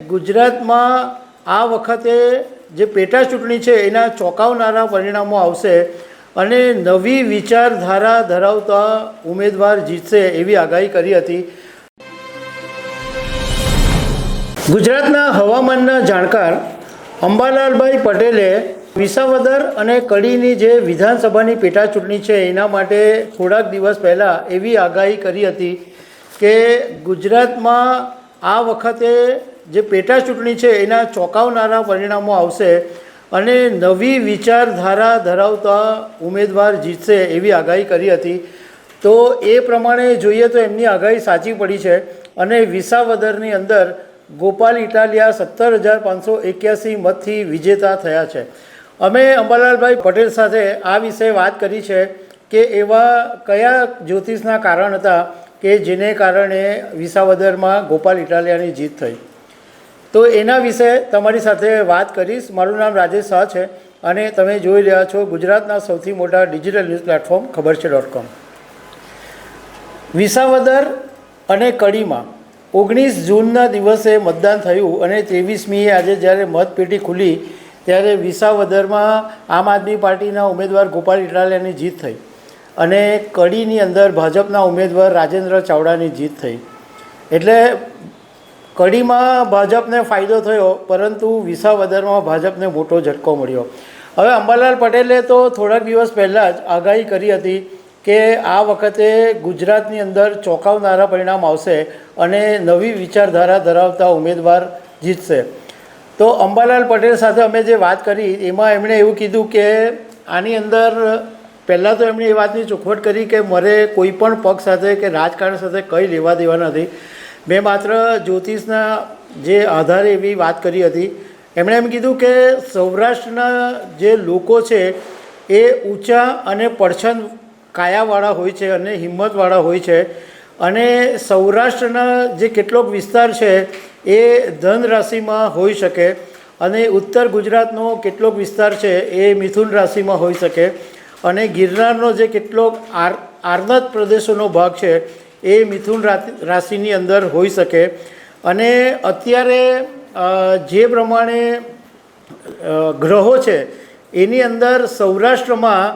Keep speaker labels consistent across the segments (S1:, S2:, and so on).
S1: ગુજરાતમાં આ વખતે જે પેટા ચૂંટણી છે એના ચોંકાવનારા પરિણામો આવશે અને નવી વિચારધારા ધરાવતા ઉમેદવાર જીતશે એવી આગાહી કરી હતી। ગુજરાતના હવામાનના જાણકાર અંબાલાલભાઈ પટેલે વિસાવદર અને કડીની જે વિધાનસભાની પેટા ચૂંટણી છે એના માટે થોડાક દિવસ પહેલાં એવી આગાહી કરી હતી કે ગુજરાતમાં આ વખતે જે પેટા ચૂંટણી છે એના ચોંકાવનારા પરિણામો આવશે અને નવી વિચારધારા ધરાવતા ઉમેદવાર જીતશે એવી આગાહી કરી હતી। તો એ પ્રમાણે જોઈએ તો એમની આગાહી સાચી પડી છે અને વિસાવદરની અંદર ગોપાલ ઇટાલિયા 17,581 મતથી વિજેતા થયા છે। અમે અંબાલાલભાઈ પટેલ સાથે આ વિશે વાત કરી છે કે એવા કયા જ્યોતિષના કારણ હતા કે જેને કારણે વિસાવદરમાં ગોપાલ ઇટાલિયાની જીત થઈ। તો એના વિશે તમારી સાથે વાત કરીશ। મારું નામ રાજેશ શાહ છે અને તમે જોઈ રહ્યા છો ગુજરાતના સૌથી મોટા ડિજિટલ ન્યૂઝ પ્લેટફોર્મ ખબરછે.com। વિસાવદર અને કડીમાં 19 જૂનના દિવસે મતદાન થયું અને 23મીએ આજે જ્યારે મતપેટી ખુલી ત્યારે વિસાવદરમાં આમ આદમી પાર્ટીના ઉમેદવાર ગોપાલ ઇટાલિયાની જીત થઈ અને કડીની અંદર ભાજપના ઉમેદવાર રાજેન્દ્ર ચાવડાની જીત થઈ। એટલે કડીમાં ભાજપને ફાયદો થયો પરંતુ વિસાવદરમાં ભાજપને મોટો ઝટકો મળ્યો। હવે અંબાલાલ પટેલે તો થોડાક દિવસ પહેલાં જ આગાહી કરી હતી કે આ વખતે ગુજરાતની અંદર ચોંકાવનારા પરિણામ આવશે અને નવી વિચારધારા ધરાવતા ઉમેદવાર જીતશે। તો અંબાલાલ પટેલ સાથે અમે જે વાત કરી એમાં એમણે એવું કીધું કે આની અંદર પહેલાં તો એમણે એ વાતની ચોખવટ કરી કે મારે કોઈ પણ પક્ષ સાથે કે રાજકારણ સાથે કંઈ લેવા દેવા નથી, મેં માત્ર જ્યોતિષના જે આધારે એવી વાત કરી હતી। એમણે એમ કીધું કે સૌરાષ્ટ્રના જે લોકો છે એ ઊંચા અને પડછન કાયાવાળા હોય છે અને હિંમતવાળા હોય છે અને સૌરાષ્ટ્રના જે કેટલોક વિસ્તાર છે એ ધન રાશિમાં હોઈ શકે અને ઉત્તર ગુજરાતનો કેટલોક વિસ્તાર છે એ મિથુન રાશિમાં હોઈ શકે અને ગિરનારનો જે કેટલોક આર્નદ પ્રદેશોનો ભાગ છે એ મિથુન રાશિની અંદર હોઈ શકે। અને અત્યારે જે પ્રમાણે ગ્રહો છે એની અંદર સૌરાષ્ટ્રમાં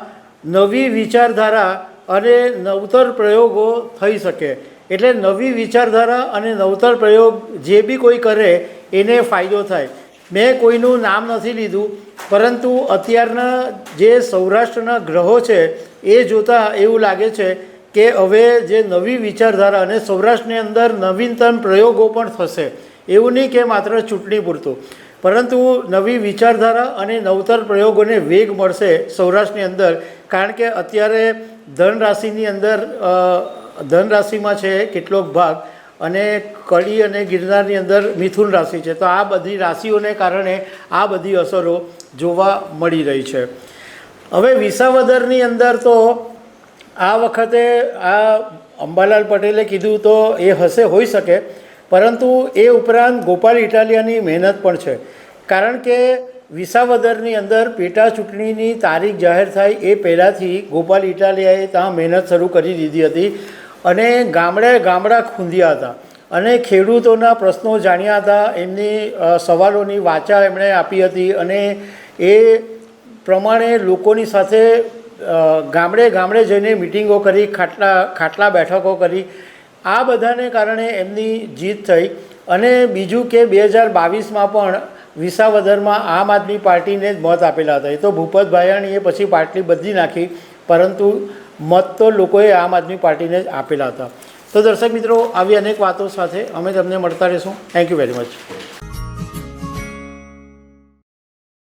S1: નવી વિચારધારા અને નવતર પ્રયોગો થઈ શકે। એટલે નવી વિચારધારા અને નવતર પ્રયોગ જે બી કોઈ કરે એને ફાયદો થાય। મેં કોઈનું નામ નથી લીધું પરંતુ અત્યારના જે સૌરાષ્ટ્રના ગ્રહો છે એ જોતાં એવું લાગે છે કે હવે જે નવી વિચારધારા અને સૌરાષ્ટ્રની અંદર નવીનતમ પ્રયોગો પણ થશે। એવું નહીં કે માત્ર ચૂંટણી પૂરતું પરંતુ નવી વિચારધારા અને નવતર પ્રયોગોને વેગ મળશે સૌરાષ્ટ્રની અંદર। કારણ કે અત્યારે ધન રાશિની અંદર ધન રાશિમાં છે કેટલોક ભાગ અને કડી અને ગિરનારની અંદર મિથુન રાશિ છે। તો આ બધી રાશિઓને કારણે આ બધી અસરો જોવા મળી રહી છે। હવે વિસાવદરની અંદર તો આ વખતે આ અંબાલાલ પટેલે કીધું તો એ હશે હોઈ શકે પરંતુ એ ઉપરાંત ગોપાલ ઇટાલિયાની મહેનત પણ છે। કારણ કે વિસાવદરની અંદર પેટા ચૂંટણીની તારીખ જાહેર થાય એ પહેલાંથી ગોપાલ ઇટાલિયાએ ત્યાં મહેનત શરૂ કરી દીધી હતી અને ગામડા ખૂંદ્યા હતા અને ખેડૂતોના પ્રશ્નો જાણ્યા હતા, એમની સવાલોની વાચા એમણે આપી હતી અને એ પ્રમાણે લોકોની સાથે ગામડે જઈને મિટિંગો કરી, ખાટલા બેઠકો કરી। આ બધાને કારણે એમની જીત થઈ। અને બીજું કે 2022માં પણ વિસાવદરમાં આમ આદમી પાર્ટીને જ મત આપેલા હતા। એ તો ભૂપત ભાયાણીએ પછી પાર્ટી બદલી નાખી પરંતુ મત તો લોકોએ આમ આદમી પાર્ટીને જ આપેલા હતા। તો દર્શક મિત્રો, આવી અનેક વાતો સાથે અમે તમને મળતા રહીશું। Thank you very much.